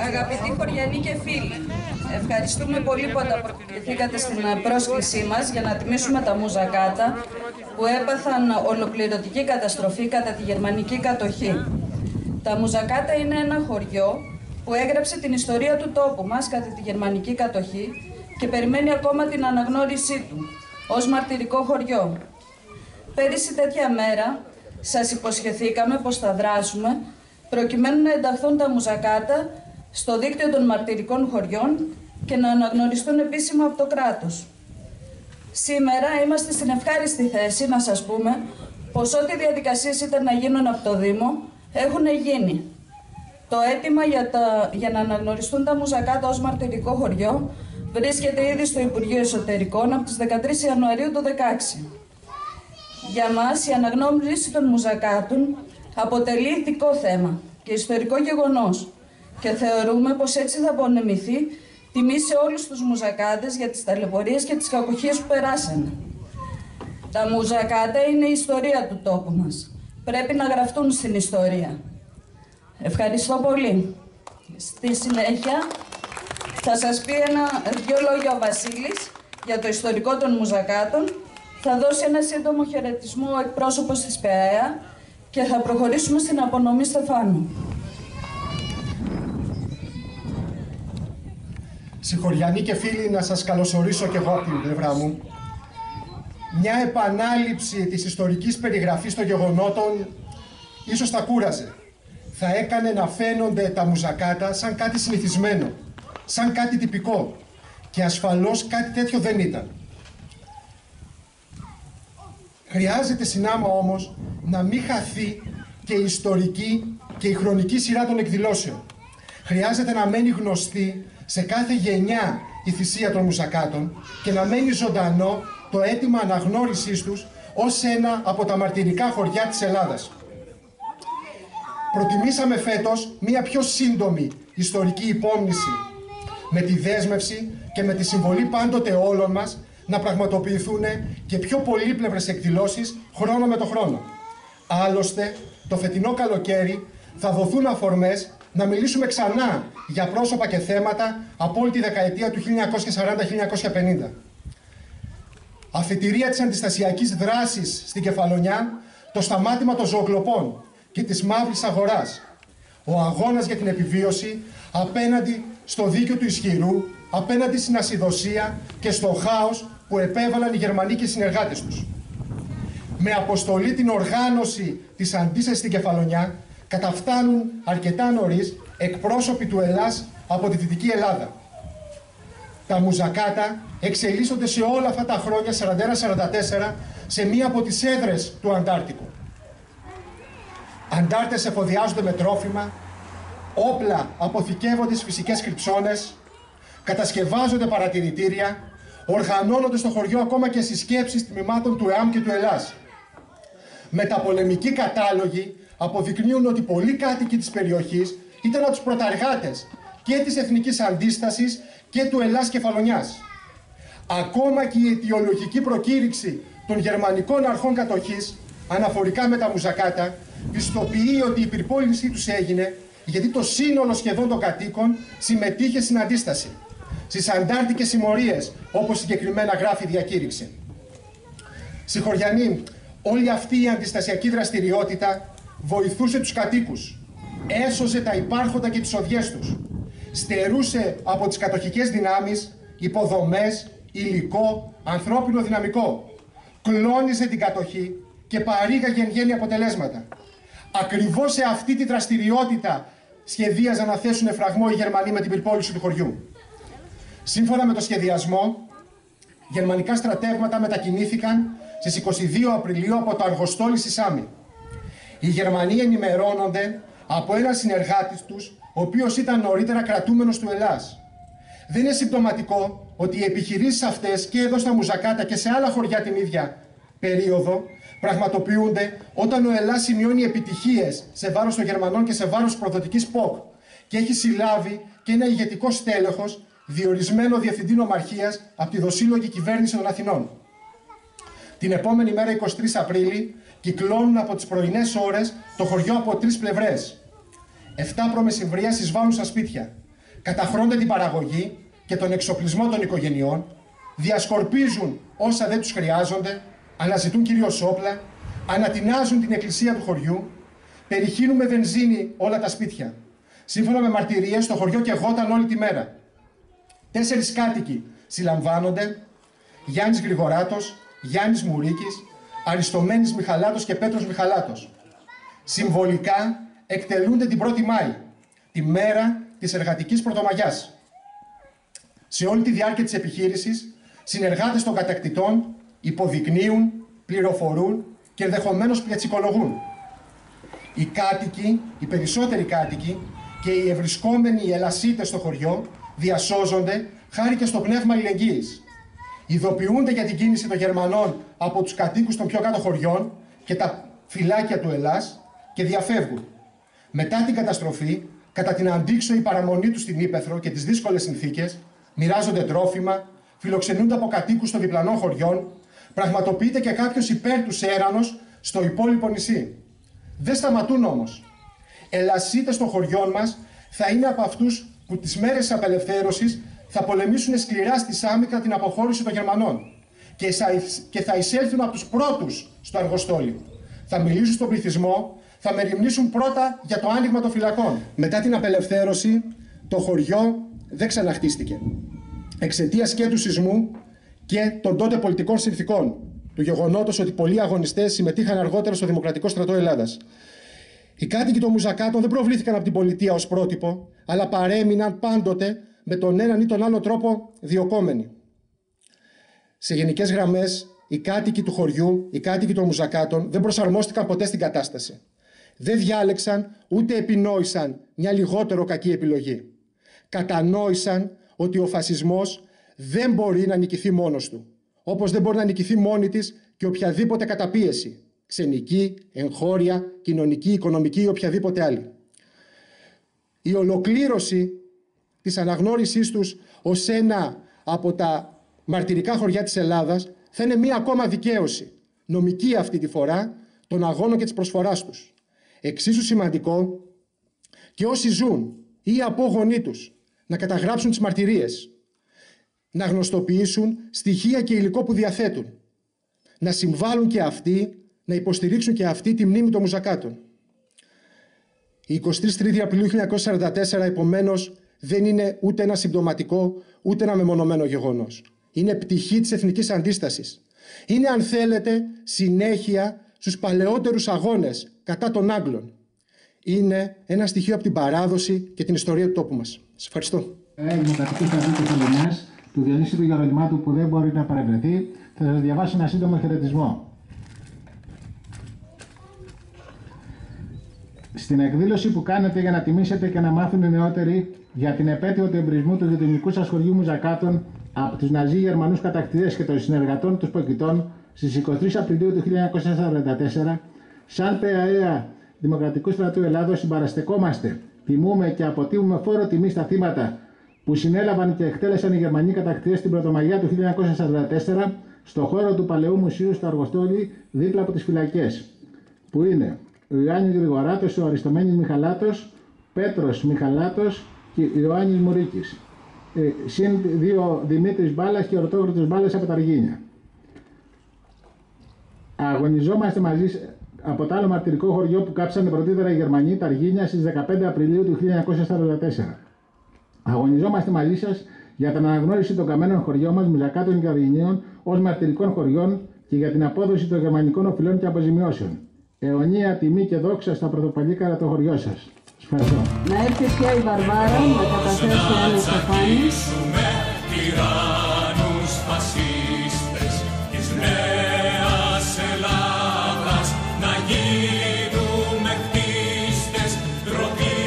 Αγαπητοί χωριανοί και φίλοι, ευχαριστούμε πολύ που ανταποκριθήκατε στην πρόσκλησή μας για να τιμήσουμε τα Μουζακάτα που έπαθαν ολοκληρωτική καταστροφή κατά τη γερμανική κατοχή. Τα Μουζακάτα είναι ένα χωριό που έγραψε την ιστορία του τόπου μας κατά τη γερμανική κατοχή και περιμένει ακόμα την αναγνώρισή του ως μαρτυρικό χωριό. Πέρυσι τέτοια μέρα σας υποσχεθήκαμε πως θα δράσουμε προκειμένου να ενταχθούν τα Μουζακάτα στο δίκτυο των μαρτυρικών χωριών και να αναγνωριστούν επίσημα από το κράτος. Σήμερα είμαστε στην ευχάριστη θέση να σας πούμε πως ό,τι διαδικασίες ήταν να γίνουν από το Δήμο έχουν γίνει. Το αίτημα για να αναγνωριστούν τα Μουζακάτα ως μαρτυρικό χωριό βρίσκεται ήδη στο Υπουργείο Εσωτερικών από τις 13 Ιανουαρίου του 2016. Για μας η αναγνώριση των Μουζακάτων αποτελεί ηθικό θέμα και ιστορικό γεγονός και θεωρούμε πως έτσι θα απονεμηθεί τιμή σε όλους τους Μουζακάτες για τις ταλαιπωρίες και τις κακουχίες που περάσανε. Τα Μουζακάτα είναι η ιστορία του τόπου μας. Πρέπει να γραφτούν στην ιστορία. Ευχαριστώ πολύ. Στη συνέχεια θα σας πει δύο λόγια ο Βασίλης για το ιστορικό των Μουζακάτων. Θα δώσει ένα σύντομο χαιρετισμό ο εκπρόσωπος της ΠΑΕΑ και θα προχωρήσουμε στην απονομή Στεφάνου. Συγχωριανοί και φίλοι, να σας καλωσορίσω και εγώ από την πλευρά μου. Μια επανάληψη της ιστορικής περιγραφής των γεγονότων ίσως τα κούραζε. Θα έκανε να φαίνονται τα Μουζακάτα σαν κάτι συνηθισμένο, σαν κάτι τυπικό. Και ασφαλώς κάτι τέτοιο δεν ήταν. Χρειάζεται συνάμα όμως να μην χαθεί και η ιστορική και η χρονική σειρά των εκδηλώσεων. Χρειάζεται να μένει γνωστή σε κάθε γενιά η θυσία των Μουζακάτων και να μένει ζωντανό το αίτημα αναγνώρισής τους ως ένα από τα μαρτυρικά χωριά της Ελλάδας. Προτιμήσαμε φέτος μία πιο σύντομη ιστορική υπόμνηση με τη δέσμευση και με τη συμβολή πάντοτε όλων μας να πραγματοποιηθούν και πιο πολύπλευρες εκδηλώσεις χρόνο με το χρόνο. Άλλωστε, το φετινό καλοκαίρι θα δοθούν αφορμές να μιλήσουμε ξανά για πρόσωπα και θέματα από όλη τη δεκαετία του 1940-1950. Αφετηρία της αντιστασιακής δράσης στην Κεφαλονιά, το σταμάτημα των ζωοκλοπών και της μαύρης αγοράς. Ο αγώνας για την επιβίωση απέναντι στο δίκαιο του ισχυρού, απέναντι στην ασυδοσία και στο χάος που επέβαλαν οι Γερμανοί και οι συνεργάτες τους. Με αποστολή την οργάνωση της αντίστασης στην Κεφαλονιά, καταφτάνουν αρκετά νωρίς εκπρόσωποι του Ελλάς από τη Δυτική Ελλάδα. Τα Μουζακάτα εξελίσσονται σε όλα αυτά τα χρόνια 41-44 σε μία από τις έδρες του Αντάρτικου. Αντάρτες εφοδιάζονται με τρόφιμα, όπλα αποθηκεύονται στις φυσικές κρυψώνες, κατασκευάζονται παρατηρητήρια, οργανώνονται στο χωριό ακόμα και συσκέψεις τμήματων του ΕΑΜ και του Ελλάς. Μεταπολεμικοί κατάλογοι αποδεικνύουν ότι πολλοί κάτοικοι της περιοχής ήταν από τους πρωταργάτες και της Εθνικής Αντίστασης και του Ελλάς Κεφαλονιάς. Ακόμα και η αιτιολογική προκήρυξη των γερμανικών αρχών κατοχής αναφορικά με τα Μουζακάτα πιστοποιεί ότι η πυρπόλησή τους έγινε γιατί το σύνολο σχεδόν των κατοίκων συμμετείχε στην αντίσταση, στις αντάρτικες συμμορίες, όπως συγκεκριμένα γράφει η διακήρυξη. Συγχωριανοί, όλη αυτή η αντιστασιακή δραστηριότητα βοηθούσε τους κατοίκους, έσωζε τα υπάρχοντα και τις οδιές τους, στερούσε από τις κατοχικές δυνάμεις υποδομές, υλικό, ανθρώπινο δυναμικό, κλώνιζε την κατοχή και παρήγαγε εν γέννη αποτελέσματα. Ακριβώς σε αυτή τη δραστηριότητα σχεδίαζαν να θέσουν φραγμό οι Γερμανοί με την πυρπόληση του χωριού. Σύμφωνα με το σχεδιασμό, γερμανικά στρατεύματα μετακινήθηκαν στις 22 Απριλίου από το αργοστόλι στη Σάμι. Οι Γερμανοί ενημερώνονται από έναν συνεργάτη τους, ο οποίος ήταν νωρίτερα κρατούμενος του Ελλάς. Δεν είναι συμπτωματικό ότι οι επιχειρήσεις αυτές και εδώ στα Μουζακάτα και σε άλλα χωριά την ίδια περίοδο πραγματοποιούνται όταν ο Ελλάς σημειώνει επιτυχίες σε βάρος των Γερμανών και σε βάρος της προδοτικής ΠΟΚ και έχει συλλάβει και ένα ηγετικό στέλεχος διορισμένο διευθυντή νομαρχίας από τη δοσύλλογη κυβέρνηση των Αθηνών. Την επόμενη μέρα, 23 Απρίλη, κυκλώνουν από τις πρωινές ώρες το χωριό από τρεις πλευρές. 7 προμεσημβρίας εισβάλλουν στα σπίτια, καταχρώνται την παραγωγή και τον εξοπλισμό των οικογενειών, διασκορπίζουν όσα δεν τους χρειάζονται, αναζητούν κυρίως όπλα, ανατινάζουν την εκκλησία του χωριού, περιχύνουν με βενζίνη όλα τα σπίτια. Σύμφωνα με μαρτυρίες, το χωριό καιγόταν όλη τη μέρα. 4 κάτοικοι συλλαμβάνονται: Γιάννης Γρηγοράτος, Γιάννης Μουρίκης, Αριστομένης Μιχαλάτος και Πέτρος Μιχαλάτος. Συμβολικά εκτελούνται την 1η Μάη, τη μέρα της εργατικής Πρωτομαγιάς. Σε όλη τη διάρκεια της επιχείρησης, συνεργάτες των κατακτητών υποδεικνύουν, πληροφορούν και ενδεχομένως πλιατσικολογούν. Οι κάτοικοι, οι περισσότεροι κάτοικοι και οι ευρισκόμενοι οι ελασίτες στο χωριό διασώζονται χάρη και στο πνεύμα αλληλεγγύης. Ειδοποιούνται για την κίνηση των Γερμανών από τους κατοίκους των πιο κάτω χωριών και τα φυλάκια του Ελλάς και διαφεύγουν. Μετά την καταστροφή, κατά την αντίξωη παραμονή τους στην Ύπαιθρο και τις δύσκολες συνθήκες, μοιράζονται τρόφιμα, φιλοξενούνται από κατοίκους των διπλανών χωριών, πραγματοποιείται και κάποιος υπέρ τους έρανος στο υπόλοιπο νησί. Δεν σταματούν όμως. Ελασίτες των χωριών μας θα είναι από αυτούς που τις μέρες της απελευθέρωσης θα πολεμήσουν σκληρά στη Σάμικα την αποχώρηση των Γερμανών και θα εισέλθουν από τους πρώτους στο αργοστόλι. Θα μιλήσουν στον πληθυσμό, θα μεριμνήσουν πρώτα για το άνοιγμα των φυλακών. Μετά την απελευθέρωση, το χωριό δεν ξαναχτίστηκε. Εξαιτίας και του σεισμού και των τότε πολιτικών συνθηκών, του γεγονότος ότι πολλοί αγωνιστές συμμετείχαν αργότερα στο Δημοκρατικό Στρατό Ελλάδας. Οι κάτοικοι των Μουζακάτων δεν προβλήθηκαν από την πολιτεία ως πρότυπο, αλλά παρέμειναν πάντοτε με τον έναν ή τον άλλο τρόπο διωκόμενοι. Σε γενικές γραμμές, οι κάτοικοι του χωριού, οι κάτοικοι των Μουζακάτων δεν προσαρμόστηκαν ποτέ στην κατάσταση. Δεν διάλεξαν ούτε επινόησαν μια λιγότερο κακή επιλογή. Κατανόησαν ότι ο φασισμός δεν μπορεί να νικηθεί μόνος του, όπως δεν μπορεί να νικηθεί μόνη της και οποιαδήποτε καταπίεση, ξενική, εγχώρια, κοινωνική, οικονομική ή οποιαδήποτε άλλη. Η ολοκλήρωση της αναγνώρισής τους ως ένα από τα μαρτυρικά χωριά της Ελλάδας θα είναι μία ακόμα δικαίωση, νομική αυτή τη φορά, των αγώνων και της προσφοράς τους. Εξίσου σημαντικό και όσοι ζουν ή οι απόγονοί τους να καταγράψουν τις μαρτυρίες, να γνωστοποιήσουν στοιχεία και υλικό που διαθέτουν, να συμβάλλουν και αυτοί, να υποστηρίξουν και αυτοί τη μνήμη των Μουζακάτων. Η 23η Απριλίου 1944, επομένως, δεν είναι ούτε ένα συμπτωματικό, ούτε ένα μεμονωμένο γεγονός. Είναι πτυχή της εθνικής αντίστασης. Είναι, αν θέλετε, συνέχεια στους παλαιότερους αγώνες κατά των Άγγλων. Είναι ένα στοιχείο από την παράδοση και την ιστορία του τόπου μας. Σας ευχαριστώ. Δημοκρατικού Στρατού της Ελληνιάς, του Διονύση του Γερονιμάτου, που δεν μπορεί να παρευρεθεί, θα σας διαβάσω ένα σύντομο χαιρετισμό. Στην εκδήλωση που κάνετε για να τιμήσετε και να μάθουν οι νεότεροι για την επέτειο του εμπρισμού του γειτονικού σας χωριού Μουζακάτων από τους Ναζί Γερμανούς κατακτητές και των συνεργατών τους Ποκητών στις 23 Απριλίου του 1944, σαν ΠΑΕΑ Δημοκρατικού Στρατού Ελλάδος συμπαραστεκόμαστε, τιμούμε και αποτιμούμε φόρο τιμή στα θύματα που συνέλαβαν και εκτέλεσαν οι Γερμανοί κατακτητές την Πρωτομαγιά του 1944 στο χώρο του Παλαιού Μουσείου στο Αργοστόλι, δίπλα από τις φυλακές, που είναι ο Ιωάννης Γρηγοράτος, ο Αριστομένης Μιχαλάτος, Πέτρος Μιχαλάτος και Ιωάννης Μουρίκης. Συν 2 Δημήτρης Μπάλας και Ορτόγροτος Μπάλας από τα Αργίνια. Αγωνιζόμαστε μαζί από το άλλο μαρτυρικό χωριό που κάψανε πρωτήτερα οι Γερμανοί, τα Αργίνια, στις 15 Απριλίου του 1944. Αγωνιζόμαστε μαζί σας για την αναγνώριση των καμένων χωριών μας, Μουζακάτων και Αργινίων, ως μαρτυρικών χωριών και για την απόδοση των γερμανικών οφειλών και αποζημιώσεων. Αιωνία τιμή και δόξα στα πρωτοπαλίκαρα το χωριό σας. Ευχαριστώ. Να έρθει πια η Βαρβάρα να καταθέσει ένα στεφάνι. Τυράννους φασίστες της νέας Ελλάδας, να γίνουμε χτίστες, ντροπή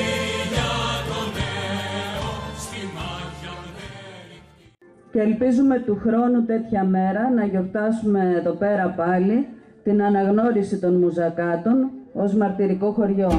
για το νέο στη μάχη αδέλικτη. Και ελπίζουμε του χρόνου τέτοια μέρα να γιορτάσουμε εδώ πέρα πάλι την αναγνώριση των Μουζακάτων ως μαρτυρικό χωριό.